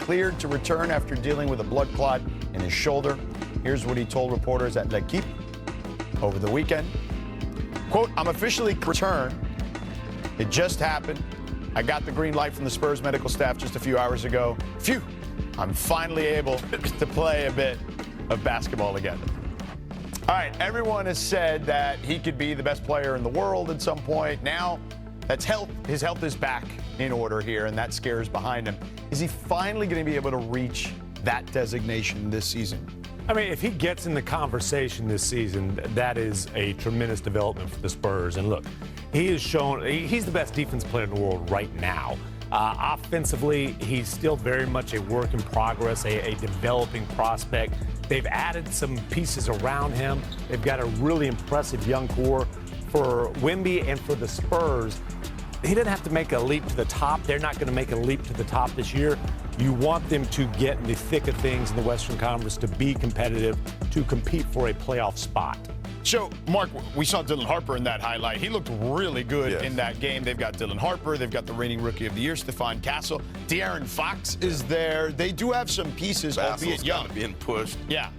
cleared to return after dealing with a blood clot in his shoulder. Here's what he told reporters at L'Equipe over the weekend. Quote, I'm officially returned. It just happened. I got the green light from the Spurs medical staff just a few hours ago. Phew, I'm finally able to play a bit of basketball again. All right, everyone has said that he could be the best player in the world at some point. Now, his health is back in order here, and that scare is behind him. Is he finally going to be able to reach that designation this season? I mean, if he gets in the conversation this season, that is a tremendous development for the Spurs. And look, he has shown he's the best defense player in the world right now. Offensively, he's still very much a work in progress, a developing prospect. They've added some pieces around him. They've got a really impressive young core. For Wemby and for the Spurs, he doesn't have to make a leap to the top. They're not going to make a leap to the top this year. You want them to get in the thick of things in the Western Conference to be competitive, to compete for a playoff spot. So, Mark, we saw Dylan Harper in that highlight. He looked really good in that game. They've got Dylan Harper. They've got the reigning Rookie of the Year, Stephon Castle. De'Aaron Fox is there. They do have some pieces, albeit young. Being pushed. Yeah.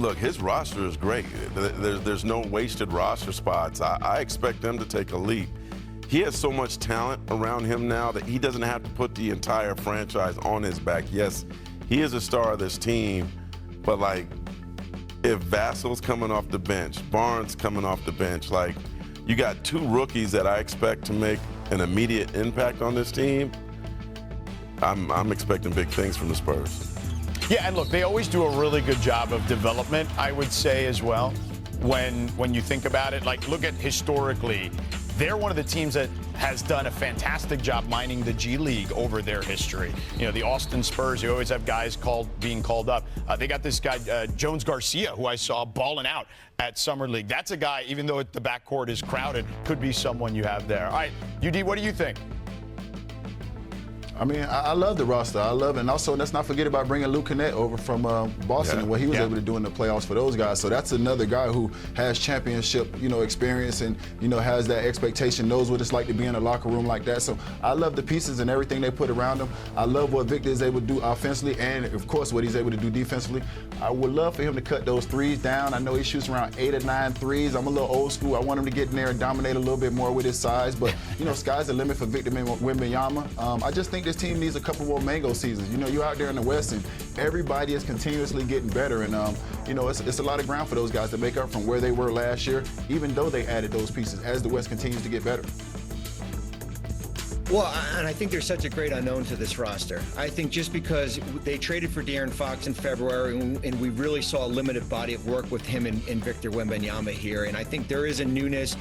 Look, his roster is great. There's no wasted roster spots. I expect them to take a leap. He has so much talent around him now that he doesn't have to put the entire franchise on his back. Yes, he is a star of this team, but, like, if Vassal's coming off the bench, Barnes coming off the bench, like, you got two rookies that I expect to make an immediate impact on this team. I'm expecting big things from the Spurs. Yeah, and look, they always do a really good job of development, I would say, as well. When you think about it, like, look at historically, they're one of the teams that has done a fantastic job mining the G League over their history. You know, the Austin Spurs, you always have guys being called up. They got this guy, Jones Garcia, who I saw balling out at Summer League. That's a guy, even though the backcourt is crowded, could be someone you have there. All right, UD, what do you think? I mean, I love the roster. I love it. And also, let's not forget about bringing Luke Kennett over from Boston and what he was able to do in the playoffs for those guys. So that's another guy who has championship, experience and, has that expectation, knows what it's like to be in a locker room like that. So I love the pieces and everything they put around him. I love what Victor is able to do offensively and, of course, what he's able to do defensively. I would love for him to cut those threes down. I know he shoots around 8 or 9 threes. I'm a little old school. I want him to get in there and dominate a little bit more with his size. But, sky's the limit for Victor Wembanyama. I just think this team needs a couple more mango seasons. You're out there in the West, and everybody is continuously getting better. And, it's a lot of ground for those guys to make up from where they were last year, even though they added those pieces as the West continues to get better. Well, and I think there's such a great unknown to this roster. I think just because they traded for De'Aaron Fox in February, and we really saw a limited body of work with him and Victor Wembanyama here, and I think there is a newness,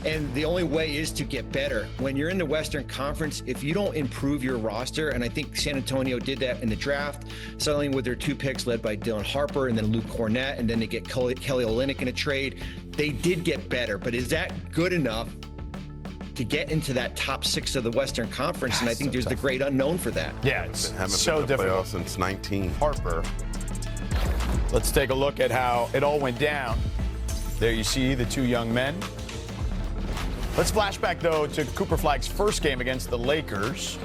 and the only way is to get better. When you're in the Western Conference, if you don't improve your roster, and I think San Antonio did that in the draft, settling with their 2 picks led by Dylan Harper and then Luke Cornett, and then they get Kelly Olynyk in a trade, they did get better, but is that good enough to get into that top 6 of the Western Conference? And I think there's the great unknown for that. Yeah, it's haven't so been in the difficult. playoffs since 19. Harper. Let's take a look at how it all went down. There you see the 2 young men. Let's flash back, though, to Cooper Flagg's first game against the Lakers.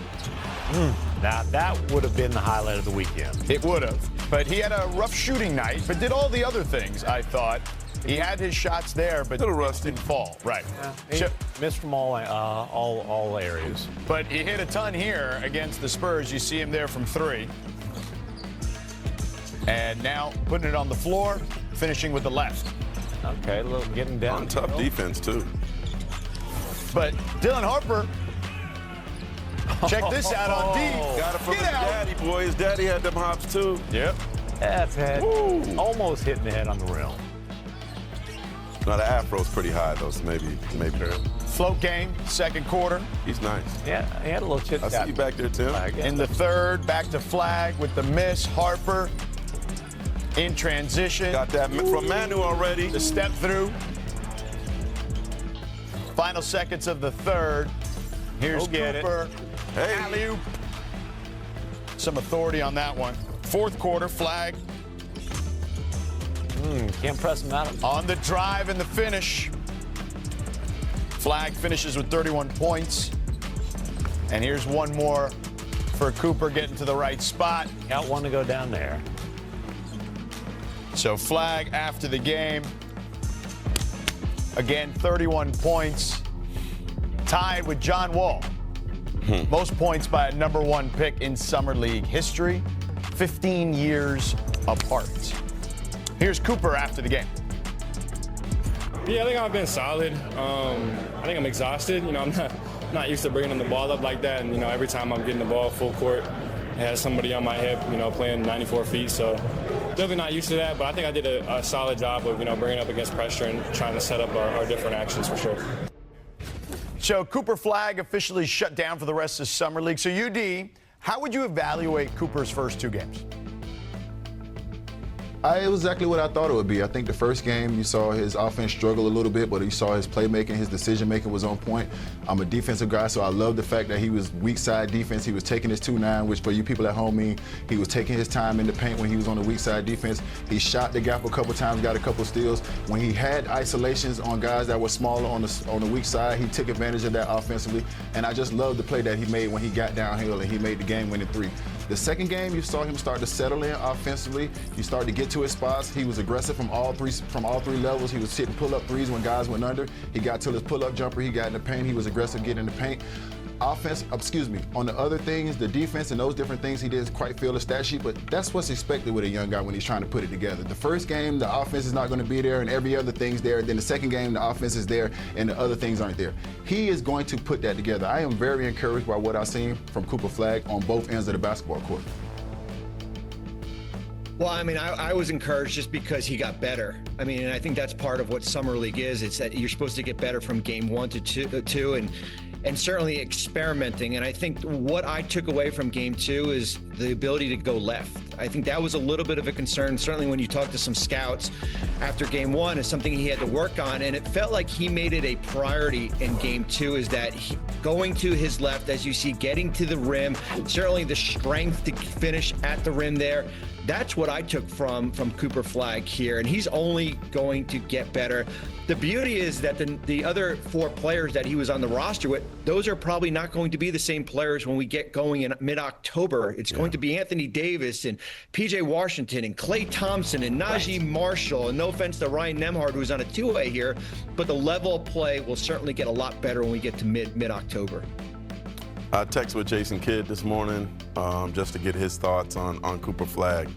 Now, that would have been the highlight of the weekend. It would have. But he had a rough shooting night, but did all the other things, I thought. He had his shots there, but didn't fall. Right. Yeah, he missed from all areas. But he hit a ton here against the Spurs. You see him there from 3. And now putting it on the floor, finishing with the left. Okay, a little getting down. On tough defense, too. But Dylan Harper, check this out on D. Got it from his daddy, boy. His daddy had them hops, too. Yep. That's head. Almost hitting the head on the rim. Now, the afro's pretty high, though, so maybe. Float game, second quarter. He's nice. Yeah, he had a little chit. I see you back there, Tim. In the third, back to Flagg with the miss. Harper in transition. Got that from Manu already. The step through. Final seconds of the third. Here's Cooper. Hey. Alley-oop. Some authority on that one. Fourth quarter, Flagg. Can't press him out. On the drive and the finish. Flagg finishes with 31 points. And here's one more for Cooper getting to the right spot. Got one to go down there. So flag after the game. Again, 31 points. Tied with John Wall. Most points by a #1 pick in Summer League history. 15 years apart. Here's Cooper after the game. Yeah, I think I've been solid. I think I'm exhausted. You know, I'm not used to bringing the ball up like that. And, you know, every time I'm getting the ball full court, it has somebody on my hip, you know, playing 94 feet. So definitely not used to that. But I think I did a solid job of, you know, bringing up against pressure and trying to set up our different actions for sure. So Cooper flag officially shut down for the rest of Summer League. So UD, how would you evaluate Cooper's first 2 games? It was exactly what I thought it would be. I think the first game you saw his offense struggle a little bit, but you saw his playmaking, his decision-making was on point. I'm a defensive guy, so I love the fact that he was weak side defense. He was taking his 2-9, which for you people at home mean he was taking his time in the paint when he was on the weak side defense. He shot the gap a couple times, got a couple steals. When he had isolations on guys that were smaller on the weak side, he took advantage of that offensively. And I just love the play that he made when he got downhill and he made the game-winning 3. The second game, you saw him start to settle in offensively. He started to get to his spots. He was aggressive from all three levels. He was hitting pull-up threes when guys went under. He got to his pull-up jumper. He got in the paint. He was aggressive getting in the paint. On the other things, the defense and those different things, he didn't quite feel the stat sheet, but that's what's expected with a young guy when he's trying to put it together. The first game, the offense is not going to be there and every other thing's there. Then the second game, the offense is there and the other things aren't there. He is going to put that together. I am very encouraged by what I've seen from Cooper Flag on both ends of the basketball court. Well, I mean, I was encouraged just because he got better. I mean, and I think that's part of what Summer League is. It's that you're supposed to get better from game 1 to 2 and certainly experimenting. And I think what I took away from game 2 is the ability to go left. I think that was a little bit of a concern, certainly when you talk to some scouts after game 1, is something he had to work on. And it felt like he made it a priority in game 2, is that going to his left, as you see, getting to the rim, certainly the strength to finish at the rim there. That's what I took from Cooper Flag here, and he's only going to get better. The beauty is that the other 4 players that he was on the roster with, those are probably not going to be the same players when we get going in mid-October. It's going to be Anthony Davis and P.J. Washington and Klay Thompson and Najee Marshall. And no offense to Ryan Nembhard, who's on a 2-way here, but the level of play will certainly get a lot better when we get to mid-October. I texted with Jason Kidd this morning just to get his thoughts on Cooper Flag.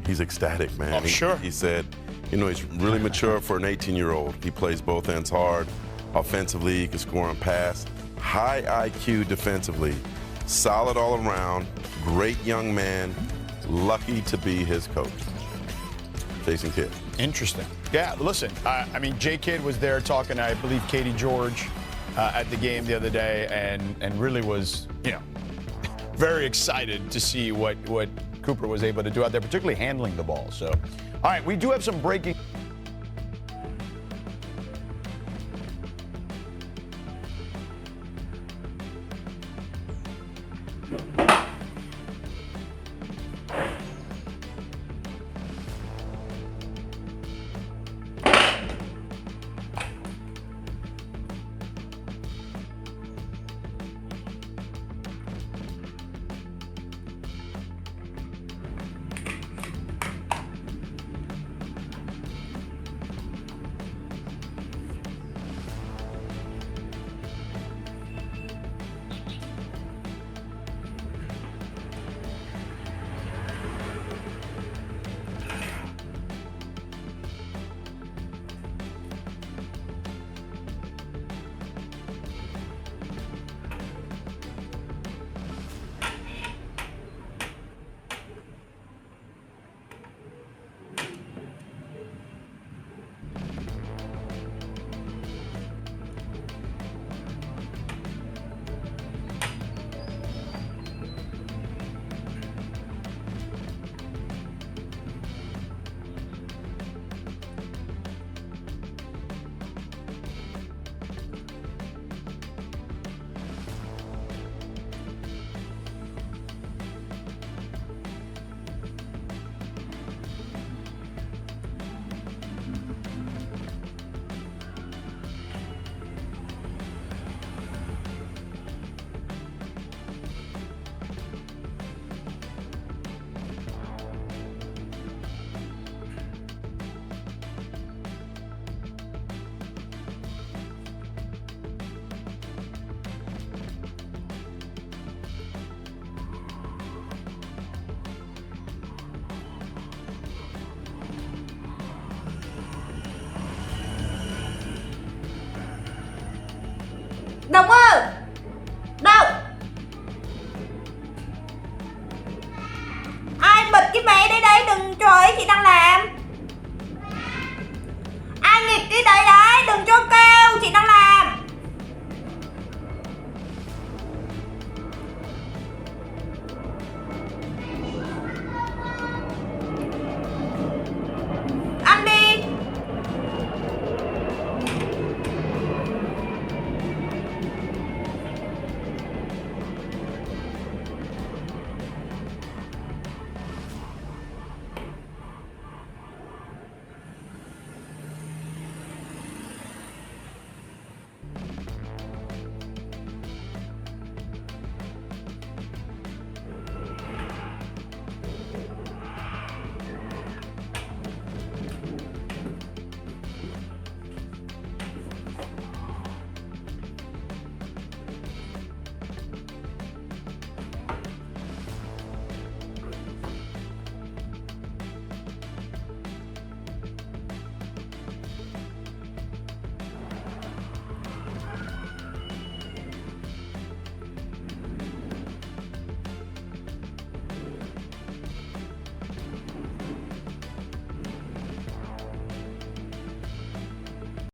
He's ecstatic, man. Sure. He said, you know, he's really mature for an 18-year-old. He plays both ends hard. Offensively, he can score and pass. High IQ defensively. Solid all around. Great young man. Lucky to be his coach. Jason Kidd. Interesting. Yeah, listen, I mean, Jay Kidd was there talking, I believe, Katie George at the game the other day, and really was, you know, very excited to see what Cooper was able to do out there, particularly handling the ball. So, all right, we do have some breaking. chứ mẹ, đây đây, đừng, trời ơi, chị đang làm. Ai nghịch cái đấy đấy, đừng cho kêu, chị đang làm.